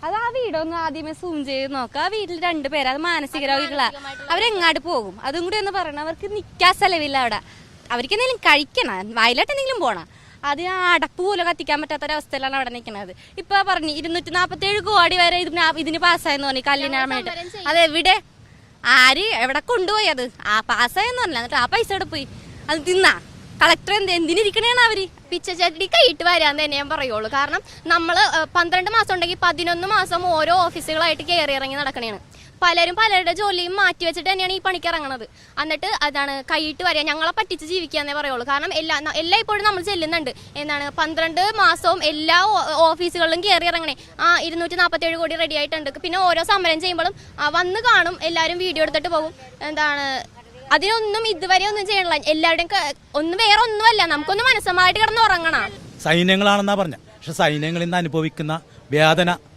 അത് ആ വീടൊന്ന് ആദ്യമേ സൂം ചെയ്ത് നോക്കുക. ആ വീട്ടിൽ 2 പേര്, അത് മാനസിക രോഗികളാ. അവരെങ്ങാട് പോകും? അതും കൂടി ഒന്ന് പറയണം. അവർക്ക് നിൽക്കാൻ സ്ഥലമില്ല അവിടെ. അവർക്ക് എന്തെങ്കിലും കഴിക്കണം, വയലായിട്ട് എന്തെങ്കിലും പോണം. അത് ആ അടപ്പ് പോലും കത്തിക്കാൻ പറ്റാത്തൊരവസ്ഥയിലാണ് അവിടെ നിൽക്കുന്നത്. ഇപ്പൊ പറഞ്ഞു 247 കോടി വരെ ഇതിന് പാസ്സായെന്ന് പറഞ്ഞു കല്ലിനാമയായിട്ട്. അതെവിടെ, ആര് എവിടെ കൊണ്ടുപോയി? അത് ആ പാസ്സായെന്ന് പറഞ്ഞില്ല. എന്നിട്ട് ആ പൈസ എവിടെ പോയി? അത് തിന്നാ കളക്ടർ എന്തിനിരിക്കണേണ് അവര്? പിച്ചച്ചട്ടി കൈയിട്ട് വരാന്ന് തന്നെ ഞാൻ പറയുള്ളൂ. കാരണം നമ്മള് 12 മാസം ഉണ്ടെങ്കിൽ 11 മാസം ഓരോ ഓഫീസുകളായിട്ട് കയറി ഇറങ്ങി നടക്കണേണ്. പലരും പലരുടെ ജോലിയും മാറ്റി വെച്ചിട്ട് തന്നെയാണ് ഈ പണിക്ക് ഇറങ്ങണത്. എന്നിട്ട് അതാണ് കൈയിട്ട് വരിക, ഞങ്ങളെ പറ്റിച്ച് ജീവിക്കാന്നേ പറയുള്ളൂ. കാരണം എല്ലാ ഇപ്പോഴും നമ്മൾ ചെല്ലുന്നുണ്ട്. 12 മാസവും എല്ലാ ഓഫീസുകളിലും കയറി ഇറങ്ങണേ. 247 കോടി റെഡി ആയിട്ടുണ്ട്. പിന്നെ ഓരോ സമരം ചെയ്യുമ്പോഴും വന്ന് കാണും, എല്ലാവരും വീഡിയോ എടുത്തിട്ട് പോകും. അതിനൊന്നും ഇതുവരെ ഒന്നും ചെയ്യണില്ല. എല്ലാവരുടെയും വേറെ ഒന്നുമല്ല, നമുക്കൊന്ന് മനസ്സമായിട്ട് കിടന്ന് ഉറങ്ങണം. സൈന്യങ്ങളാണെന്നാ പറഞ്ഞ, പക്ഷെ സൈന്യങ്ങളിൽ നിന്ന് അനുഭവിക്കുന്ന വേദന